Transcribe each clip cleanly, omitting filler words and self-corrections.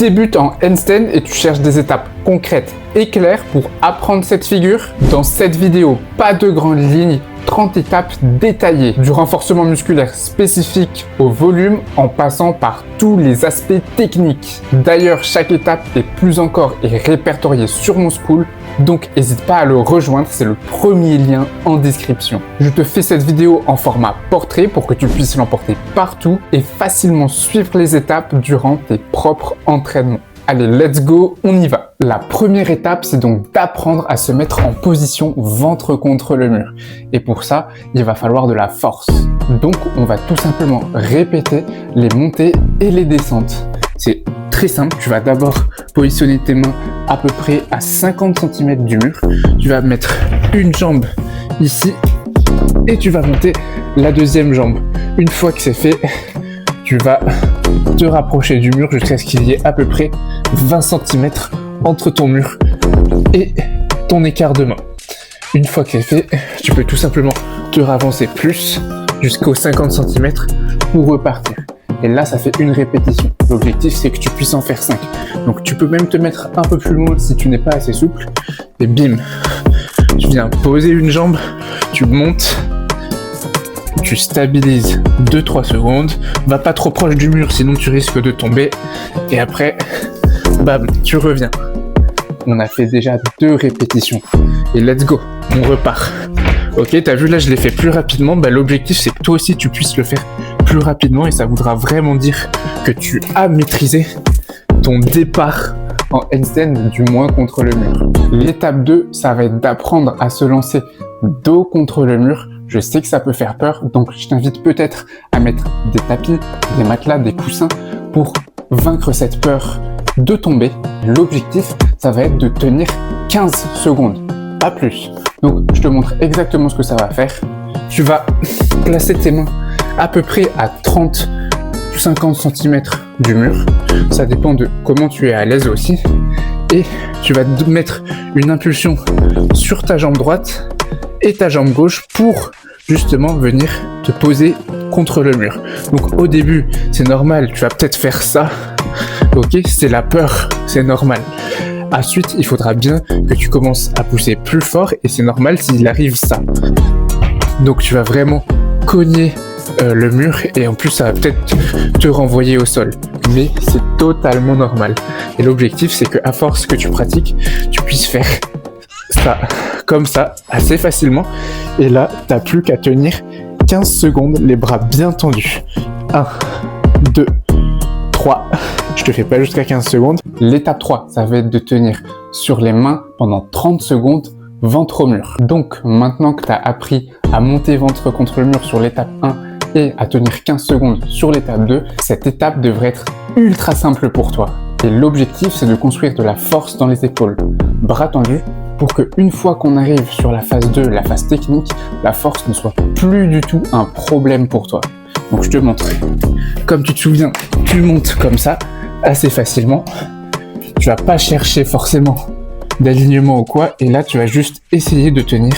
débutes en handstand et tu cherches des étapes concrètes et claires pour apprendre cette figure, dans cette vidéo, pas de grandes lignes, 30 étapes détaillées, du renforcement musculaire spécifique au volume en passant par tous les aspects techniques. D'ailleurs, chaque étape et plus encore est répertoriée sur mon school, donc n'hésite pas à le rejoindre, c'est le premier lien en description. Je te fais cette vidéo en format portrait pour que tu puisses l'emporter partout et facilement suivre les étapes durant tes propres entraînements. Allez, let's go, on y va. La première étape, c'est donc d'apprendre à se mettre en position ventre contre le mur. Et pour ça, il va falloir de la force. Donc, on va tout simplement répéter les montées et les descentes. C'est très simple, tu vas d'abord positionner tes mains à peu près à 50 cm du mur. Tu vas mettre une jambe ici et tu vas monter la deuxième jambe. Une fois que c'est fait, tu vas te rapprocher du mur jusqu'à ce qu'il y ait à peu près 20 cm entre ton mur et ton écart de main. Une fois que c'est fait, tu peux tout simplement te ravancer plus jusqu'aux 50 cm pour repartir. Et là, ça fait une répétition. L'objectif, c'est que tu puisses en faire 5. Donc, tu peux même te mettre un peu plus loin si tu n'es pas assez souple. Et bim, tu viens poser une jambe, tu montes, tu stabilises 2-3 secondes, va pas trop proche du mur sinon tu risques de tomber et après, bam, tu reviens. On a fait déjà 2 répétitions et let's go, on repart. Ok, t'as vu là je l'ai fait plus rapidement, l'objectif c'est que toi aussi tu puisses le faire plus rapidement et ça voudra vraiment dire que tu as maîtrisé ton départ en handstand du moins contre le mur. L'étape 2, ça va être d'apprendre à se lancer dos contre le mur. Je sais que ça peut faire peur, donc je t'invite peut-être à mettre des tapis, des matelas, des coussins pour vaincre cette peur de tomber. L'objectif, ça va être de tenir 15 secondes, pas plus. Donc, je te montre exactement ce que ça va faire. Tu vas placer tes mains à peu près à 30 ou 50 cm du mur. Ça dépend de comment tu es à l'aise aussi. Et tu vas te mettre une impulsion sur ta jambe droite et ta jambe gauche pour justement venir te poser contre le mur. Donc au début, c'est normal, tu vas peut-être faire ça. Ok, c'est la peur, c'est normal. Ensuite, il faudra bien que tu commences à pousser plus fort et c'est normal s'il arrive ça. Donc tu vas vraiment cogner le mur et en plus ça va peut-être te renvoyer au sol. Mais c'est totalement normal. Et l'objectif, c'est qu'à force que tu pratiques, tu puisses faire ça comme ça assez facilement et là t'as plus qu'à tenir 15 secondes les bras bien tendus. 1, 2, 3, je te fais pas jusqu'à 15 secondes. L'étape 3, ça va être de tenir sur les mains pendant 30 secondes ventre au mur. Donc maintenant que tu as appris à monter ventre contre le mur sur l'étape 1 et à tenir 15 secondes sur l'étape 2, cette étape devrait être ultra simple pour toi. Et l'objectif, c'est de construire de la force dans les épaules, bras tendus, pour qu'une fois qu'on arrive sur la phase 2, la phase technique, la force ne soit plus du tout un problème pour toi. Donc je te montre. Comme tu te souviens, tu montes comme ça, assez facilement. Tu vas pas chercher forcément d'alignement ou quoi, et là tu vas juste essayer de tenir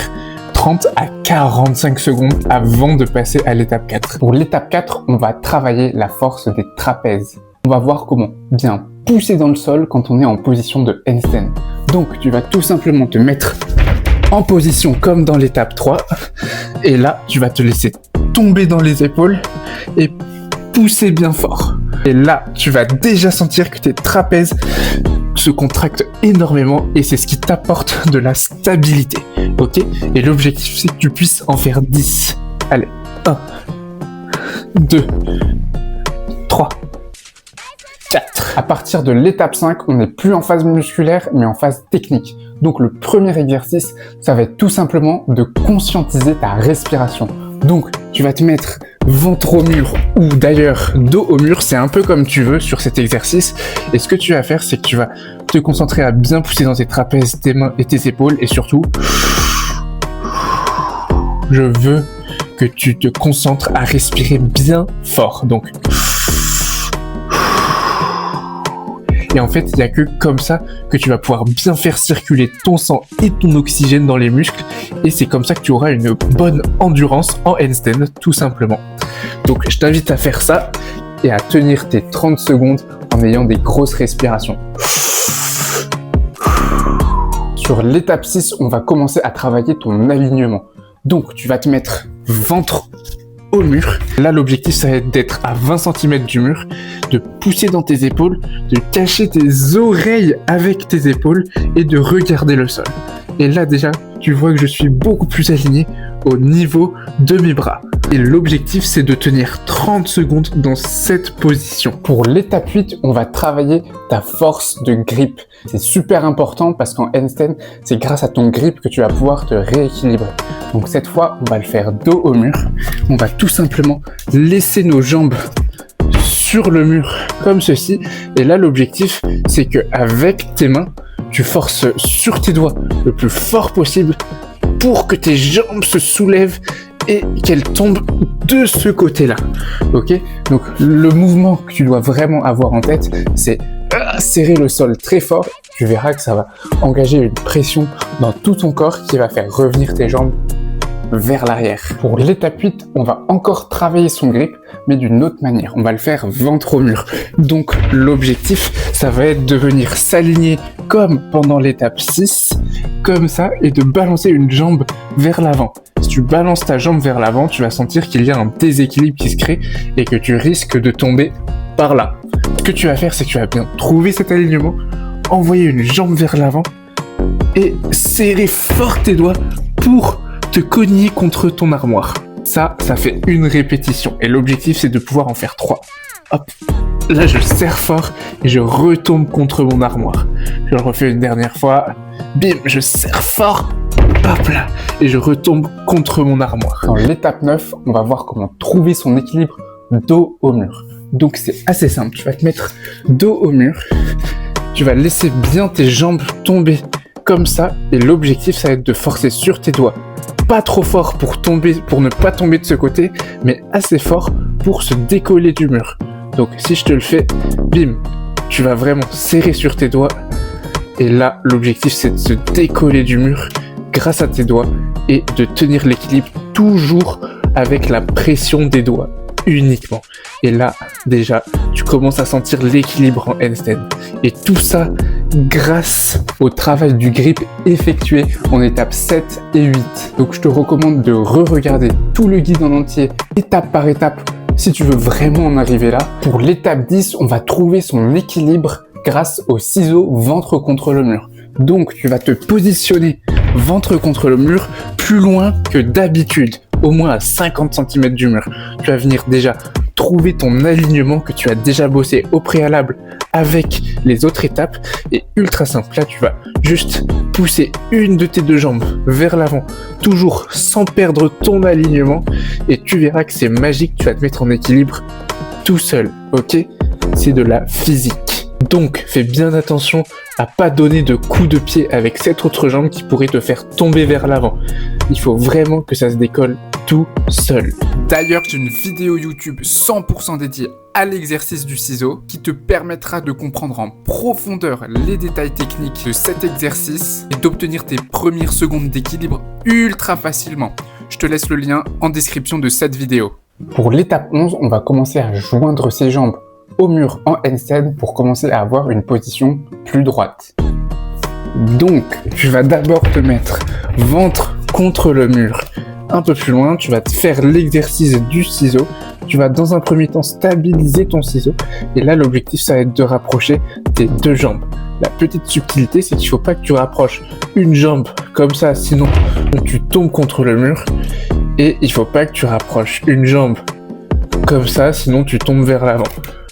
30 à 45 secondes avant de passer à l'étape 4. Pour l'étape 4, on va travailler la force des trapèzes. On va voir comment bien pousser dans le sol quand on est en position de handstand. Donc tu vas tout simplement te mettre en position comme dans l'étape 3 et là tu vas te laisser tomber dans les épaules et pousser bien fort. Et là tu vas déjà sentir que tes trapèzes se contractent énormément et c'est ce qui t'apporte de la stabilité. Ok? Et l'objectif c'est que tu puisses en faire 10. Allez, 1, 2, 3, 4. À partir de l'étape 5, on n'est plus en phase musculaire, mais en phase technique. Donc le premier exercice, ça va être tout simplement de conscientiser ta respiration. Donc tu vas te mettre ventre au mur ou d'ailleurs dos au mur, c'est un peu comme tu veux sur cet exercice. Et ce que tu vas faire, c'est que tu vas te concentrer à bien pousser dans tes trapèzes, tes mains et tes épaules. Et surtout, je veux que tu te concentres à respirer bien fort. Donc, et en fait, il n'y a que comme ça que tu vas pouvoir bien faire circuler ton sang et ton oxygène dans les muscles. Et c'est comme ça que tu auras une bonne endurance en handstand, tout simplement. Donc, je t'invite à faire ça. et à tenir tes 30 secondes en ayant des grosses respirations. Sur l'étape 6, on va commencer à travailler ton alignement. Donc, tu vas te mettre ventre au mur. Là, l'objectif, ça va être d'être à 20 cm du mur, de pousser dans tes épaules, de cacher tes oreilles avec tes épaules et de regarder le sol. Et là, déjà, tu vois que je suis beaucoup plus aligné au niveau de mes bras. Et l'objectif, c'est de tenir 30 secondes dans cette position. Pour l'étape 8, on va travailler ta force de grip. C'est super important parce qu'en handstand, c'est grâce à ton grip que tu vas pouvoir te rééquilibrer. Donc cette fois, on va le faire dos au mur. On va tout simplement laisser nos jambes sur le mur comme ceci. Et là, l'objectif, c'est qu'avec tes mains, tu forces sur tes doigts le plus fort possible pour que tes jambes se soulèvent et qu'elles tombent de ce côté-là. Ok ? Donc le mouvement que tu dois vraiment avoir en tête, c'est serrer le sol très fort. Tu verras que ça va engager une pression dans tout ton corps qui va faire revenir tes jambes vers l'arrière. Pour l'étape 8, on va encore travailler son grip, mais d'une autre manière. On va le faire ventre au mur. Donc l'objectif, ça va être de venir s'aligner comme pendant l'étape 6, comme ça, et de balancer une jambe vers l'avant. Si tu balances ta jambe vers l'avant, tu vas sentir qu'il y a un déséquilibre qui se crée et que tu risques de tomber par là. Ce que tu vas faire, c'est que tu vas bien trouver cet alignement, envoyer une jambe vers l'avant et serrer fort tes doigts pour te cogner contre ton armoire. Ça fait une répétition et l'objectif, c'est de pouvoir en faire 3. Hop, là je serre fort et je retombe contre mon armoire. Je le refais une dernière fois. Bim, je serre fort. Hop là, et je retombe contre mon armoire. Dans l'étape 9, on va voir comment trouver son équilibre dos au mur. Donc c'est assez simple, tu vas te mettre dos au mur, tu vas laisser bien tes jambes tomber comme ça et l'objectif, ça va être de forcer sur tes doigts. Pas trop fort pour ne pas tomber de ce côté, mais assez fort pour se décoller du mur. Donc si je te le fais, bim, tu vas vraiment serrer sur tes doigts et là l'objectif c'est de se décoller du mur grâce à tes doigts et de tenir l'équilibre toujours avec la pression des doigts uniquement. Et là déjà tu commences à sentir l'équilibre en handstand et tout ça grâce au travail du grip effectué en étapes 7 et 8. Donc je te recommande de re-regarder tout le guide en entier étape par étape si tu veux vraiment en arriver là. Pour l'étape 10, on va trouver son équilibre grâce au ciseau ventre contre le mur. Donc tu vas te positionner ventre contre le mur plus loin que d'habitude, au moins à 50 cm du mur. Tu vas venir déjà trouver ton alignement que tu as déjà bossé au préalable avec les autres étapes et ultra simple. Là tu vas juste pousser une de tes deux jambes vers l'avant, toujours sans perdre ton alignement et tu verras que c'est magique, tu vas te mettre en équilibre tout seul, ok ? C'est de la physique. Donc fais bien attention à pas donner de coups de pied avec cette autre jambe qui pourrait te faire tomber vers l'avant. Il faut vraiment que ça se décolle tout seul. D'ailleurs, j'ai une vidéo YouTube 100% dédiée à l'exercice du ciseau qui te permettra de comprendre en profondeur les détails techniques de cet exercice et d'obtenir tes premières secondes d'équilibre ultra facilement. Je te laisse le lien en description de cette vidéo. Pour l'étape 11, on va commencer à joindre ses jambes au mur en handstand pour commencer à avoir une position plus droite. Donc, tu vas d'abord te mettre ventre contre le mur. Un peu plus loin, tu vas te faire l'exercice du ciseau. Tu vas dans un premier temps stabiliser ton ciseau. Et là, l'objectif, ça va être de rapprocher tes deux jambes. La petite subtilité, c'est qu'il ne faut pas que tu rapproches une jambe comme ça, sinon tu tombes contre le mur. Et il ne faut pas que tu rapproches une jambe comme ça, sinon tu tombes vers l'avant.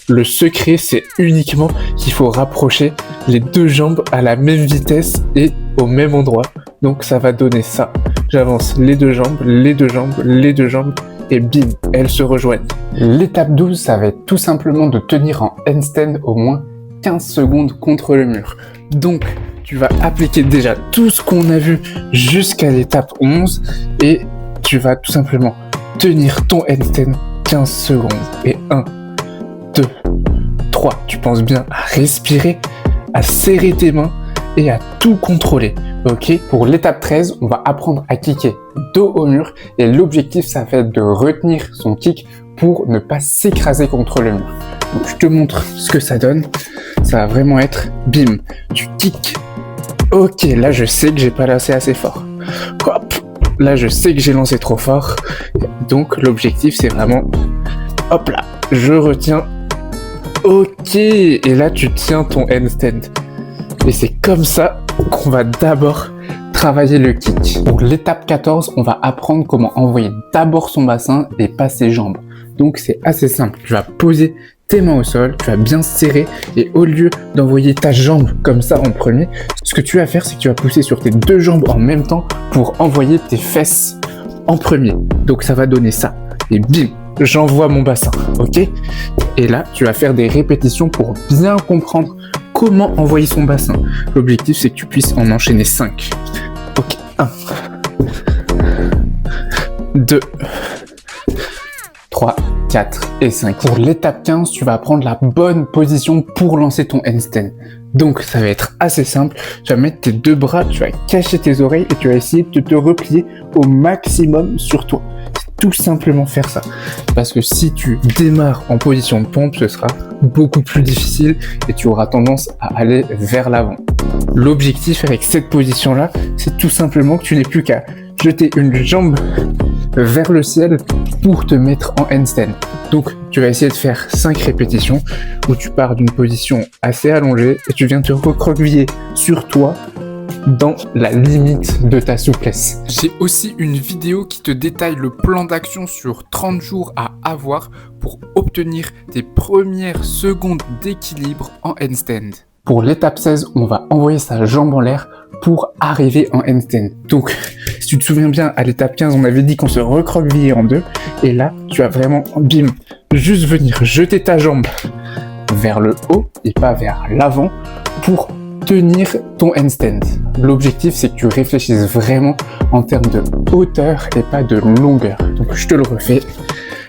Le secret, c'est uniquement qu'il faut rapprocher les deux jambes à la même vitesse et au même endroit. Donc ça va donner ça. J'avance les deux jambes, les deux jambes, les deux jambes et bim, elles se rejoignent. L'étape 12, ça va être tout simplement de tenir en handstand au moins 15 secondes contre le mur. Donc tu vas appliquer déjà tout ce qu'on a vu jusqu'à l'étape 11 et tu vas tout simplement tenir ton handstand 15 secondes. Et 1, 2, 3, tu penses bien à respirer, à serrer tes mains et à tout contrôler. Ok, pour l'étape 13, on va apprendre à kicker dos au mur et l'objectif, ça va être de retenir son kick pour ne pas s'écraser contre le mur. Donc, je te montre ce que ça donne. Ça va vraiment être bim, tu kicks. Ok, là je sais que j'ai pas lancé assez fort. Hop, là je sais que j'ai lancé trop fort. Donc l'objectif c'est vraiment, hop là, je retiens. Ok, et là tu tiens ton handstand. Et c'est comme ça qu'on va d'abord travailler le kick. Pour l'étape 14, on va apprendre comment envoyer d'abord son bassin et pas ses jambes. Donc c'est assez simple, tu vas poser tes mains au sol, tu vas bien serrer et au lieu d'envoyer ta jambe comme ça en premier, ce que tu vas faire c'est que tu vas pousser sur tes deux jambes en même temps pour envoyer tes fesses en premier. Donc ça va donner ça et bim, j'envoie mon bassin, ok? Et là tu vas faire des répétitions pour bien comprendre comment envoyer son bassin. L'objectif c'est que tu puisses en enchaîner 5. Ok, 1, 2, 3, 4 et 5. Pour l'étape 15, tu vas prendre la bonne position pour lancer ton handstand. Donc ça va être assez simple, tu vas mettre tes deux bras, tu vas cacher tes oreilles et tu vas essayer de te replier au maximum sur toi. Tout simplement faire ça. Parce que si tu démarres en position de pompe, ce sera beaucoup plus difficile et tu auras tendance à aller vers l'avant. L'objectif avec cette position-là, c'est tout simplement que tu n'aies plus qu'à jeter une jambe vers le ciel pour te mettre en handstand. Donc tu vas essayer de faire 5 répétitions où tu pars d'une position assez allongée et tu viens te recroqueviller sur toi dans la limite de ta souplesse. J'ai aussi une vidéo qui te détaille le plan d'action sur 30 jours à avoir pour obtenir tes premières secondes d'équilibre en handstand. Pour l'étape 16, on va envoyer sa jambe en l'air pour arriver en handstand. Donc, si tu te souviens bien, à l'étape 15, on avait dit qu'on se recroquevillait en deux. Et là, tu vas vraiment, bim, juste venir jeter ta jambe vers le haut et pas vers l'avant pour tenir ton handstand. L'objectif, c'est que tu réfléchisses vraiment en termes de hauteur et pas de longueur. Donc, je te le refais.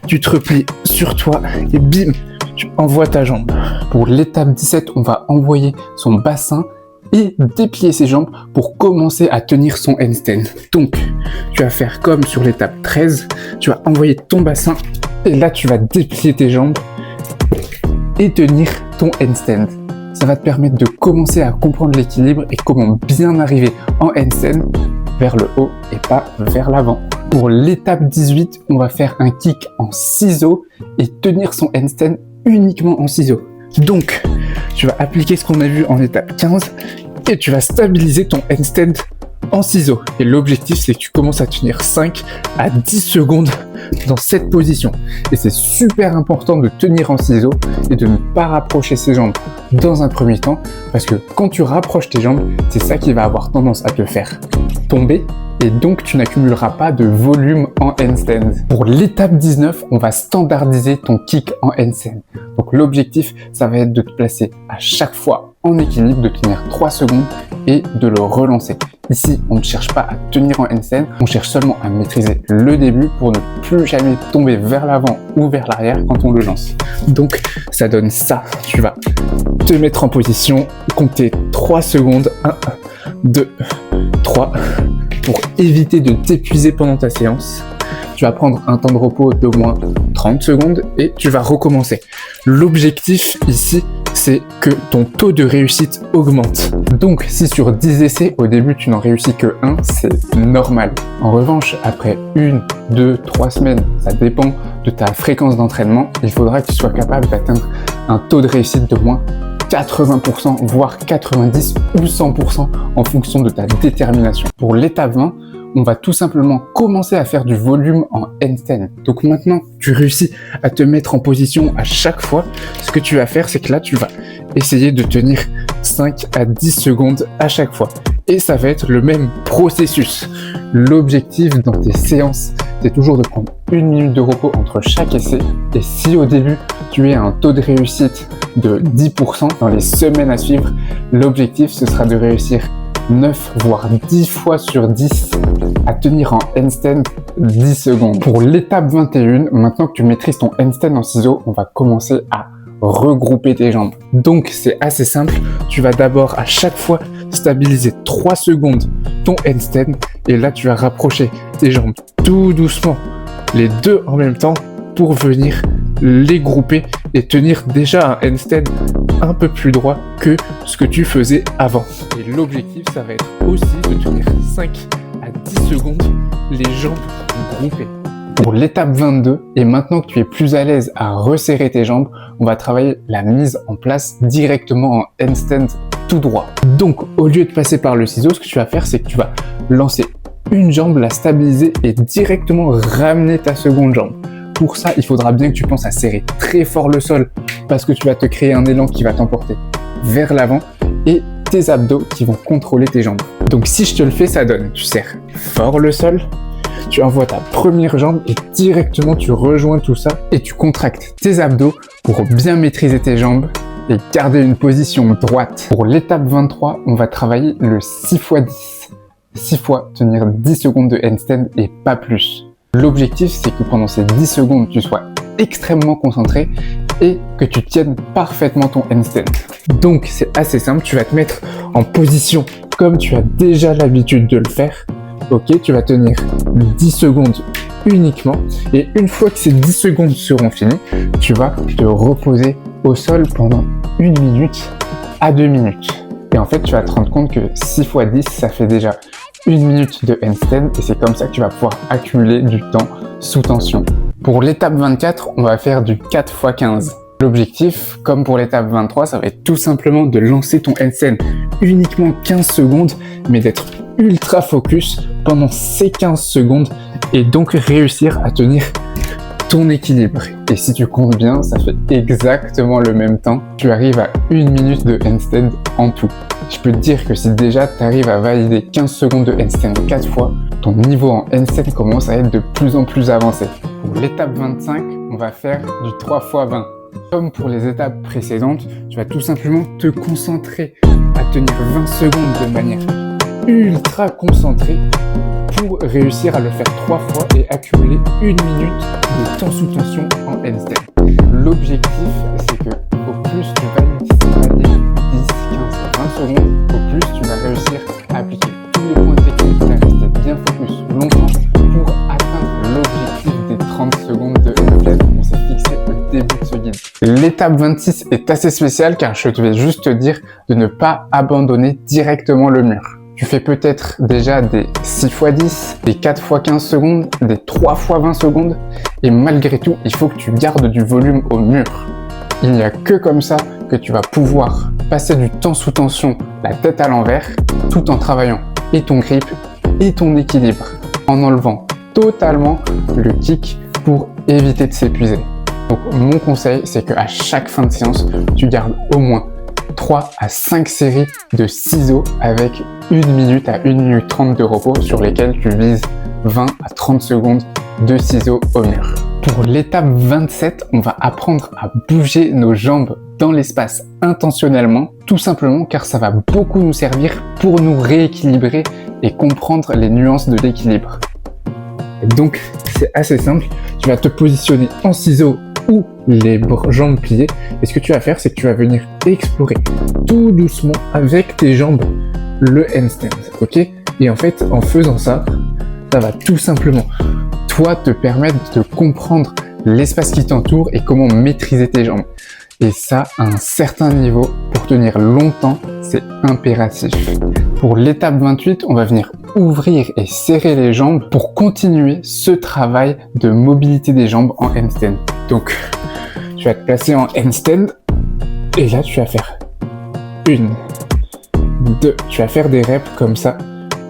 Tu te replies sur toi et bim, tu envoies ta jambe. Pour l'étape 17, on va envoyer son bassin et déplier ses jambes pour commencer à tenir son handstand. Donc, tu vas faire comme sur l'étape 13. Tu vas envoyer ton bassin et là, tu vas déplier tes jambes et tenir ton handstand. Ça va te permettre de commencer à comprendre l'équilibre et comment bien arriver en handstand vers le haut et pas vers l'avant. Pour l'étape 18, on va faire un kick en ciseaux et tenir son handstand uniquement en ciseaux. Donc, tu vas appliquer ce qu'on a vu en étape 15 et tu vas stabiliser ton handstand en ciseaux. Et l'objectif, c'est que tu commences à tenir 5 à 10 secondes dans cette position. Et c'est super important de tenir en ciseaux et de ne pas rapprocher ses jambes dans un premier temps parce que quand tu rapproches tes jambes, c'est ça qui va avoir tendance à te faire tomber et donc tu n'accumuleras pas de volume en handstand. Pour l'étape 19, on va standardiser ton kick en handstand. Donc l'objectif, ça va être de te placer à chaque fois en équilibre, de tenir 3 secondes et de le relancer. Ici, on ne cherche pas à tenir en handstand, on cherche seulement à maîtriser le début pour ne plus jamais tomber vers l'avant ou vers l'arrière quand on le lance. Donc, ça donne ça. Tu vas te mettre en position, compter 3 secondes, 1, 2, 3, pour éviter de t'épuiser pendant ta séance. Tu vas prendre un temps de repos d'au moins 30 secondes et tu vas recommencer. L'objectif ici, c'est que ton taux de réussite augmente. Donc, si sur 10 essais, au début, tu n'en réussis que 1, c'est normal. En revanche, après 1, 2, 3 semaines, ça dépend de ta fréquence d'entraînement, il faudra que tu sois capable d'atteindre un taux de réussite de moins 80%, voire 90 ou 100% en fonction de ta détermination. Pour l'étape 20, on va tout simplement commencer à faire du volume en handstand. Donc maintenant, tu réussis à te mettre en position à chaque fois. Ce que tu vas faire, c'est que là, tu vas essayer de tenir 5 à 10 secondes à chaque fois. Et ça va être le même processus. L'objectif dans tes séances, c'est toujours de prendre 1 minute de repos entre chaque essai. Et si au début, tu es à un taux de réussite de 10% dans les semaines à suivre, l'objectif, ce sera de réussir 9 voire 10 fois sur 10 à tenir en handstand 10 secondes. Pour l'étape 21, maintenant que tu maîtrises ton handstand en ciseaux, on va commencer à regrouper tes jambes. Donc c'est assez simple, tu vas d'abord à chaque fois stabiliser 3 secondes ton handstand et là tu vas rapprocher tes jambes tout doucement, les deux en même temps pour venir les grouper et tenir déjà un handstand un peu plus droit que ce que tu faisais avant. Et l'objectif, ça va être aussi de tenir 5 à 10 secondes les jambes groupées. Pour l'étape 22, et maintenant que tu es plus à l'aise à resserrer tes jambes, on va travailler la mise en place directement en handstand tout droit. Donc, au lieu de passer par le ciseau, ce que tu vas faire, c'est que tu vas lancer une jambe, la stabiliser et directement ramener ta seconde jambe. Pour ça, il faudra bien que tu penses à serrer très fort le sol parce que tu vas te créer un élan qui va t'emporter vers l'avant et tes abdos qui vont contrôler tes jambes. Donc, si je te le fais, ça donne, tu serres fort le sol, tu envoies ta première jambe et directement tu rejoins tout ça et tu contractes tes abdos pour bien maîtriser tes jambes et garder une position droite. Pour l'étape 23, on va travailler le 6x10. 6 fois tenir 10 secondes de handstand et pas plus. L'objectif, c'est que pendant ces 10 secondes, tu sois extrêmement concentré et que tu tiennes parfaitement ton handstand. Donc, c'est assez simple, tu vas te mettre en position comme tu as déjà l'habitude de le faire. Ok, tu vas tenir 10 secondes uniquement et une fois que ces 10 secondes seront finies, tu vas te reposer au sol pendant 1 minute à 2 minutes. Et en fait, tu vas te rendre compte que 6 x 10, ça fait déjà 1 minute de handstand et c'est comme ça que tu vas pouvoir accumuler du temps sous tension. Pour l'étape 24, on va faire du 4 x 15. L'objectif, comme pour l'étape 23, ça va être tout simplement de lancer ton handstand uniquement 15 secondes, mais d'être ultra focus pendant ces 15 secondes et donc réussir à tenir ton équilibre. Et si tu comptes bien, ça fait exactement le même temps. Tu arrives à 1 minute de handstand en tout. Je peux te dire que si déjà tu arrives à valider 15 secondes de handstand 4 fois, ton niveau en handstand commence à être de plus en plus avancé. Pour l'étape 25, on va faire du 3 x 20. Comme pour les étapes précédentes, tu vas tout simplement te concentrer à tenir 20 secondes de manière ultra concentrée pour réussir à le faire 3 fois et accumuler 1 minute de temps sous tension en handstand. L'objectif, c'est que au plus tu valides 10, 15, 20 secondes, au plus tu vas réussir à appliquer tous les points techniques et à rester bien focus longtemps pour atteindre l'objectif des 30 secondes de handstand qu'on s'est fixé au début de ce guide. L'étape 26 est assez spéciale car je vais juste te dire de ne pas abandonner directement le mur. Tu fais peut-être déjà des 6 x 10, des 4 x 15 secondes, des 3 x 20 secondes et malgré tout, il faut que tu gardes du volume au mur. Il n'y a que comme ça que tu vas pouvoir passer du temps sous tension, la tête à l'envers, tout en travaillant et ton grip et ton équilibre, en enlevant totalement le kick pour éviter de s'épuiser. Donc mon conseil, c'est qu'à chaque fin de séance, tu gardes au moins 3 à 5 séries de ciseaux avec 1 minute à 1 minute 30 de repos sur lesquels tu vises 20 à 30 secondes de ciseaux au mur. Pour l'étape 27, on va apprendre à bouger nos jambes dans l'espace intentionnellement, tout simplement car ça va beaucoup nous servir pour nous rééquilibrer et comprendre les nuances de l'équilibre. Donc c'est assez simple, tu vas te positionner en ciseaux ou les jambes pliées et ce que tu vas faire, c'est que tu vas venir explorer tout doucement avec tes jambes le handstand, ok? Et en fait, en faisant ça, ça va tout simplement toi te permettre de comprendre l'espace qui t'entoure et comment maîtriser tes jambes. Et ça, à un certain niveau, pour tenir longtemps, c'est impératif. Pour l'étape 28, on va venir ouvrir et serrer les jambes pour continuer ce travail de mobilité des jambes en handstand. Donc, tu vas te placer en handstand et là, tu vas faire 1, 2, tu vas faire des reps comme ça,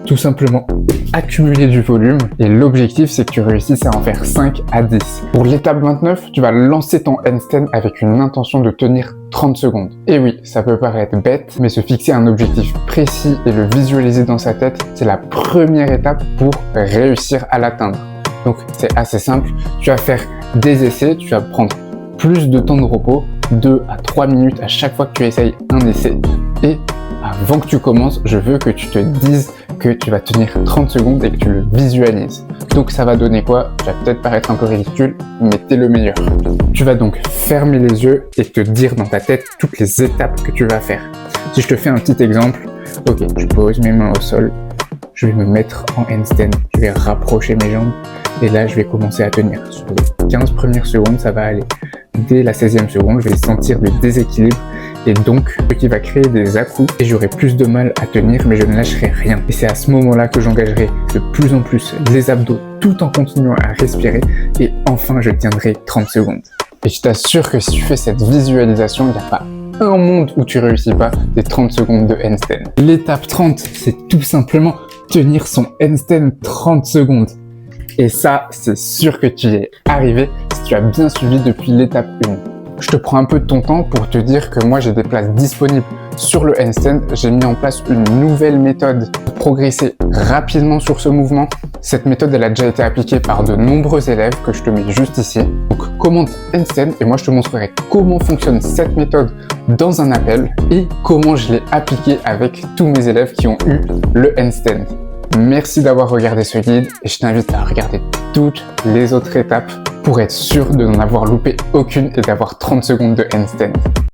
tout simplement accumuler du volume et l'objectif c'est que tu réussisses à en faire 5 à 10. Pour l'étape 29, tu vas lancer ton handstand avec une intention de tenir 30 secondes. Et oui, ça peut paraître bête, mais se fixer un objectif précis et le visualiser dans sa tête, c'est la première étape pour réussir à l'atteindre. Donc c'est assez simple, tu vas faire des essais, tu vas prendre plus de temps de repos, 2 à 3 minutes à chaque fois que tu essayes un essai et avant que tu commences, je veux que tu te dises que tu vas tenir 30 secondes et que tu le visualises. Donc ça va donner quoi? Ça va peut-être paraître un peu ridicule, mais t'es le meilleur. Tu vas donc fermer les yeux et te dire dans ta tête toutes les étapes que tu vas faire. Si je te fais un petit exemple, ok, je pose mes mains au sol, je vais me mettre en handstand, je vais rapprocher mes jambes et là je vais commencer à tenir. Sur les 15 premières secondes, ça va aller. Dès la 16e seconde, je vais sentir le déséquilibre et donc ce qui va créer des à-coups et j'aurai plus de mal à tenir mais je ne lâcherai rien. Et c'est à ce moment-là que j'engagerai de plus en plus les abdos tout en continuant à respirer et enfin je tiendrai 30 secondes. Et je t'assure que si tu fais cette visualisation, il n'y a pas un monde où tu réussis pas des 30 secondes de handstand. L'étape 30, c'est tout simplement tenir son handstand 30 secondes. Et ça, c'est sûr que tu y es arrivé si tu as bien suivi depuis l'étape 1. Je te prends un peu de ton temps pour te dire que moi j'ai des places disponibles sur le handstand. J'ai mis en place une nouvelle méthode pour progresser rapidement sur ce mouvement. Cette méthode, elle a déjà été appliquée par de nombreux élèves que je te mets juste ici. Donc commente handstand et moi je te montrerai comment fonctionne cette méthode dans un appel et comment je l'ai appliquée avec tous mes élèves qui ont eu le handstand. Merci d'avoir regardé ce guide et je t'invite à regarder toutes les autres étapes pour être sûr de n'en avoir loupé aucune et d'avoir 30 secondes de handstand.